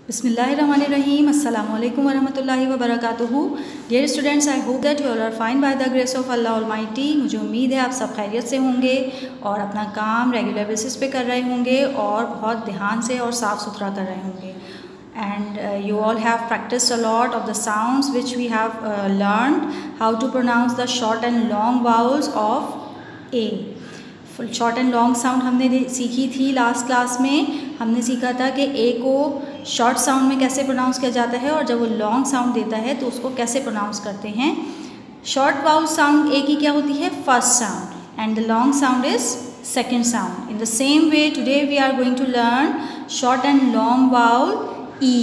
Bismillahirrahmanirrahim. Assalamualaikum warahmatullahi wabarakatuhu. Dear students, I hope that you all are fine by the grace of Allah Almighty. मुझे उम्मीद है आप सब खैरियत से होंगे और अपना काम रेगुलर बेसिस पे कर रहे होंगे और बहुत ध्यान से और साफ़ सुथरा कर रहे होंगे. And you all have practiced a lot of the sounds which we have learned how to pronounce the short and long vowels of A. Short and long sound हमने सीखी थी लास्ट क्लास में. हमने सीखा था कि ए को शॉर्ट साउंड में कैसे प्रोनाउंस किया जाता है और जब वो लॉन्ग साउंड देता है तो उसको कैसे प्रोनाउंस करते हैं. शॉर्ट वाउल साउंड ए की क्या होती है? First sound and the long sound is second sound. In the same way today we are going to learn short and long vowel E.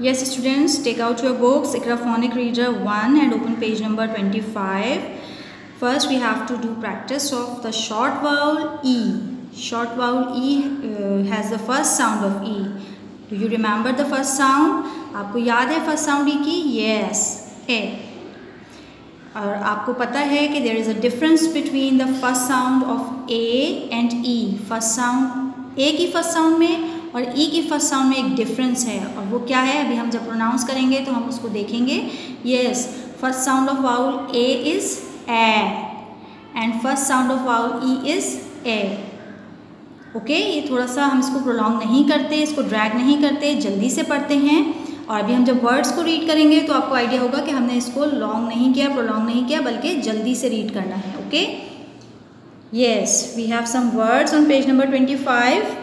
Yes students, take out your books, Iqra Phonic Reader 1 and open page number 25. First we have to do practice of the short vowel E. Short vowel E has the first sound of E. Do you remember the first sound? आपको याद है first sound E की? Yes, A. और आपको पता है कि there is a difference between the first sound of A and E. First sound A की first sound में और E की फर्स्ट साउंड में एक डिफरेंस है और वो क्या है अभी हम जब प्रोनाउंस करेंगे तो हम उसको देखेंगे. Yes, first sound of vowel A is a and first sound of vowel E is a. Okay, ये थोड़ा सा हम इसको प्रोलॉन्ग नहीं करते, इसको ड्रैग नहीं करते, जल्दी से पढ़ते हैं. और अभी हम जब वर्ड्स को रीड करेंगे तो आपको आइडिया होगा कि हमने इसको लॉन्ग नहीं किया, प्रोलॉन्ग नहीं किया, बल्कि जल्दी से रीड करना है. Okay, yes, we have some words on page number 25.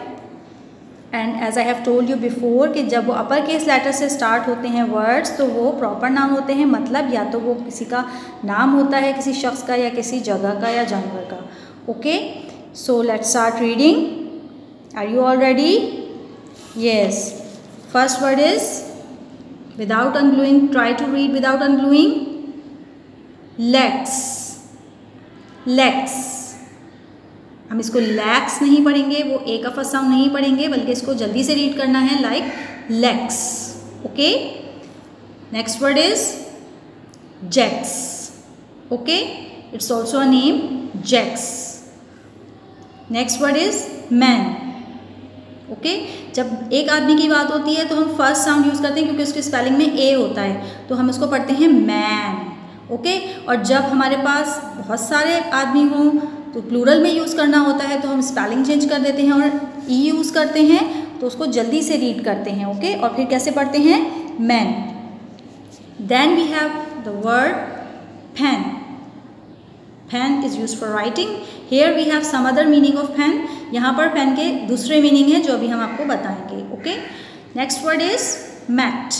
And as I have told you before कि जब वो अपर केस लेटर से स्टार्ट होते हैं वर्ड्स तो वो प्रॉपर नाम होते हैं. मतलब या तो वो किसी का नाम होता है, किसी शख्स का या किसी जगह का या जानवर का. Okay, so let's start reading. Are you all ready? Yes. First word is without unglueing. Try to read without unglueing. Legs. Legs. हम इसको लैक्स नहीं पढ़ेंगे, वो ए का फर्स्ट साउंड नहीं पढ़ेंगे, बल्कि इसको जल्दी से रीड करना है like legs. Okay, next word is Jacks. Okay, it's also a name, Jacks. Next word is man. Okay, जब एक आदमी की बात होती है तो हम फर्स्ट साउंड यूज़ करते हैं क्योंकि उसकी स्पेलिंग में ए होता है, तो हम इसको पढ़ते हैं मैन. ओके, और जब हमारे पास बहुत सारे आदमी हों तो प्लूरल में यूज़ करना होता है तो हम स्पेलिंग चेंज कर देते हैं और ई यूज़ करते हैं तो उसको जल्दी से रीड करते हैं. ओके, और फिर कैसे पढ़ते हैं? Man. Then we have the word pen. Pen is use for writing. Here we have some other meaning of pen. यहाँ पर पेन के दूसरे मीनिंग हैं जो अभी हम आपको बताएंगे. Okay, next word is mat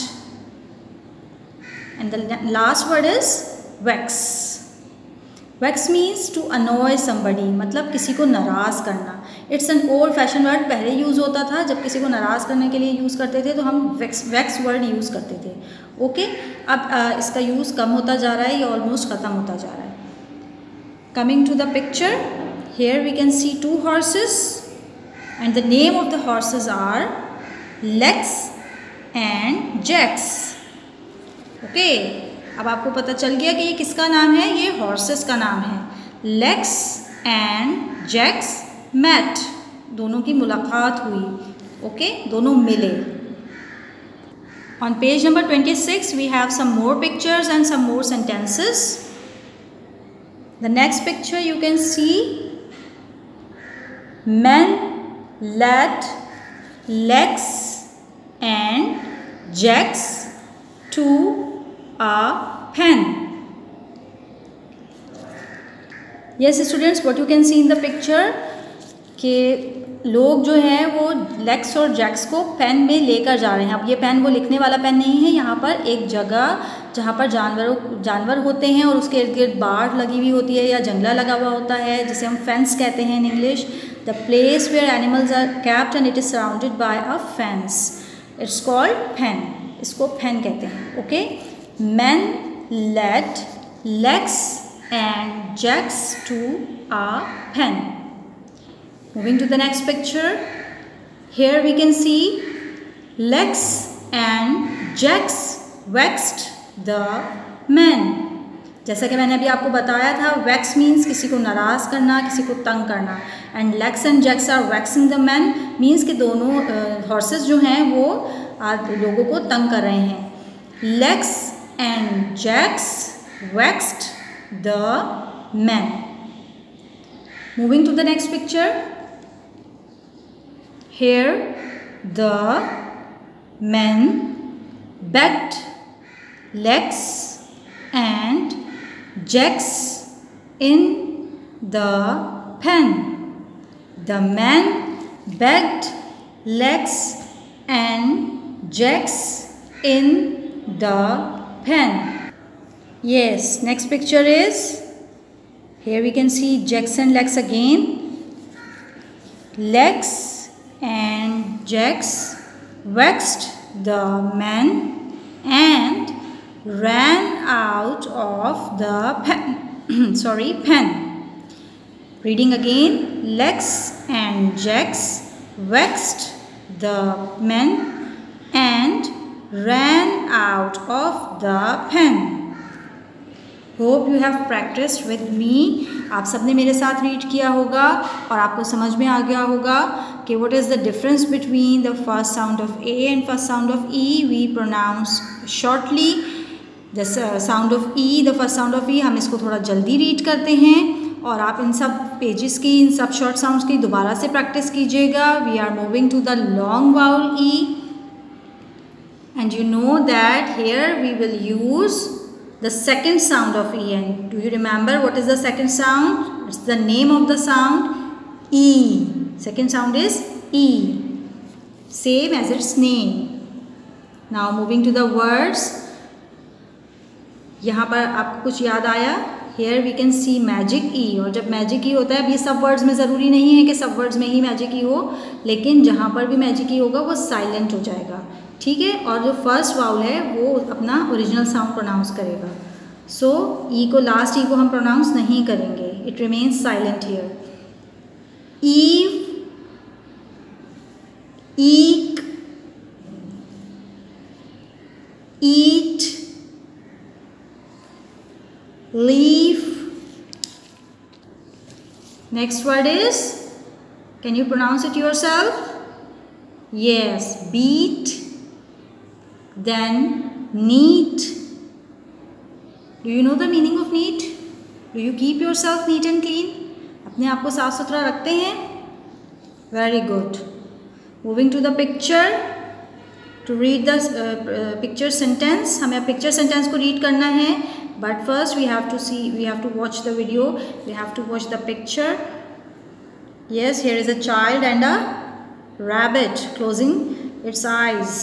and the last word is vex. Vex means to annoy somebody, मतलब किसी को नाराज़ करना. It's an old fashion word. पहले यूज़ होता था जब किसी को नाराज़ करने के लिए यूज़ करते थे तो हम वैक्स वर्ड यूज़ करते थे. ओके, अब इसका यूज़ कम होता जा रहा है, ये ऑलमोस्ट ख़त्म होता जा रहा है. Coming to the picture, here we can see two horses and the name of the horses are legs and jacks. Okay, अब आपको पता चल गया कि ये किसका नाम है? ये हॉर्सेस का नाम है. लेग्स एंड जैक्स मैट, दोनों की मुलाकात हुई. ओके, दोनों मिले. On page number 26 we have some more pictures and some more sentences. The next picture you can see man, lad, legs and jacks to a pen. Yes students, what you can see in the picture कि लोग जो हैं वो legs और Jacques को pen में लेकर जा रहे हैं. अब ये पेन वो लिखने वाला पेन नहीं है. यहाँ पर एक जगह जहाँ पर जानवर होते हैं और उसके इर्द गिर्द बाड़ लगी हुई होती है या जंगला लगा हुआ होता है जिसे हम फेंस कहते हैं in English. The place where animals are kept and it is surrounded by a fence. It's called pen. इसको पेन कहते हैं. Okay, men led legs and jacks to a pen. Moving to the next picture, here we can see legs and jacks waxed the men. जैसा कि मैंने अभी आपको बताया था, वैक्स मीन्स किसी को नाराज़ करना, किसी को तंग करना। And legs and jacks are vexing the man means कि दोनों हॉर्सेस जो हैं वो लोगों को तंग कर रहे हैं। Legs and jacks vexed the man. Moving to the next picture. Here the men begged Lex and Jax in the pen. The men begged Lex and Jax in the pen. Yes, next picture is, here we can see Jax and Lex again. Lex and Jax vexed the man and ran out of the pen. pen. Reading again. Lex and Jax vexed the man and ran out of the pen. Hope you have practised with me. आप सबने मेरे साथ read किया होगा और आपको समझ में आ गया होगा कि what is the difference between the first sound of A and first sound of E. We pronounce shortly the sound of E, the first sound of E. हम इसको थोड़ा जल्दी रीड करते हैं और आप इन सब पेजेस की, इन सब शॉर्ट साउंड्स की दोबारा से प्रैक्टिस कीजिएगा। We are moving to the long vowel e and you know that here we will use the second sound of E. And do you remember what is the second sound? It's the name of the sound, E. Second sound is E, same as its name. Now moving to the words. यहाँ पर आपको कुछ याद आया? Here we can see magic E. और जब magic E होता है, अब ये सब वर्ड्स में ज़रूरी नहीं है कि सब वर्ड्स में ही magic E हो, लेकिन जहाँ पर भी magic E होगा वो साइलेंट हो जाएगा, ठीक है। और जो फर्स्ट वाउल है वो अपना ओरिजिनल साउंड प्रोनाउंस करेगा। सो ई को, लास्ट ई को हम प्रोनाउंस नहीं करेंगे, it remains silent here. Eve, eke, eat, leaf. Next word is, can you pronounce it yourself? Yes, beat, then neat. Do you know the meaning of neat? Do you keep yourself neat and clean? अपने आप को साफ सुथरा रखते हैं? Very good. Moving to the picture. To read the picture sentence, हमें picture sentence को read करना है, but first we have to watch the video. We have to watch the picture. Yes, here is a child and a rabbit closing its eyes.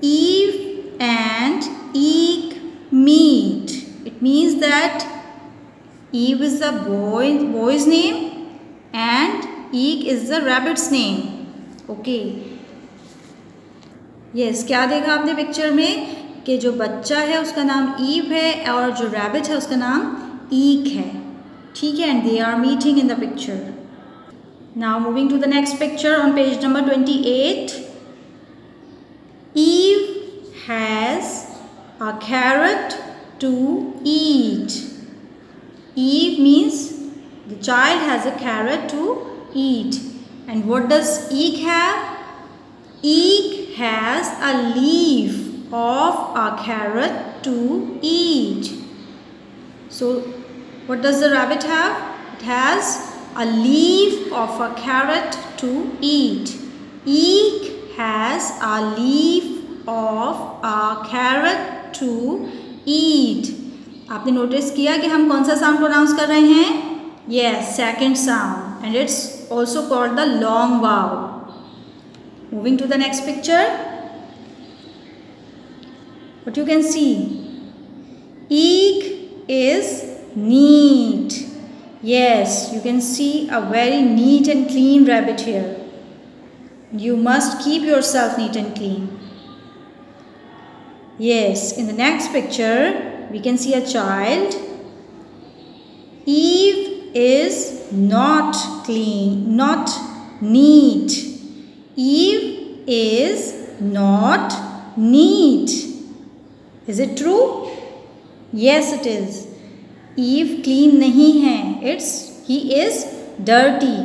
Eve and Eek meet. It means that Eve is the boy's name and Eek is the rabbit's name. Okay. Yes, क्या देखा आपने picture में कि जो बच्चा है उसका नाम ईव है और जो रैबिट है उसका नाम ईक है, ठीक है। And they are meeting in the picture. Now moving to the next picture on page number 28. Eve has a carrot to eat. Eve means the child has a carrot to eat. And what does Eek have? Eek has a leaf of a carrot to eat. So what does the rabbit have? It has a leaf of a carrot to eat. Eek has a leaf of a carrot to eat. आपने notice किया कि हम कौन सा sound pronounce कर रहे हैं? Yes, second sound, and it's also called the long vowel. Moving to the next picture, what you can see, Eek is neat. Yes, you can see a very neat and clean rabbit here. You must keep yourself neat and clean. Yes, in the next picture, we can see a child. Eve is not clean, not neat. Eve is not neat. Is it true? Yes it is. Eve clean नहीं है, he is dirty.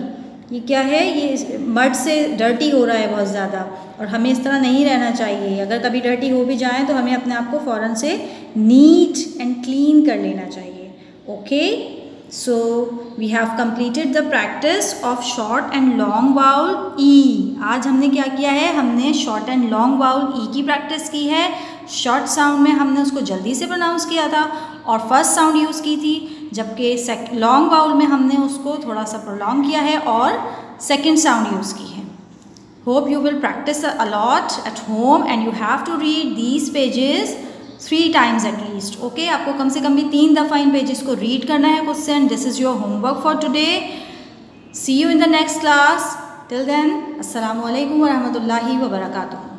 ये क्या है, ये mud से dirty हो रहा है बहुत ज़्यादा, और हमें इस तरह नहीं रहना चाहिए। अगर कभी डर्टी हो भी जाए तो हमें अपने आप को फ़ौरन से नीट एंड क्लीन कर लेना चाहिए। Okay, so we have completed the practice of short and long vowel E. आज हमने क्या किया है, हमने short and long vowel E की प्रैक्टिस की है। शॉर्ट साउंड में हमने उसको जल्दी से प्रोनाउंस किया था और फर्स्ट साउंड यूज़ की थी, जबकि लॉन्ग वाउल में हमने उसको थोड़ा सा प्रोलॉन्ग किया है और सेकेंड साउंड यूज़ की है। Hope you will practice a lot at home and you have to read these pages 3 times at least. Okay, आपको कम से कम भी 3 दफ़ा इन पेजेस को रीड करना है खुद से, and this is your homework for today. See you in the next class. Till then, अस्सलामु अलैकुम व रहमतुल्लाहि व बरकातुहू।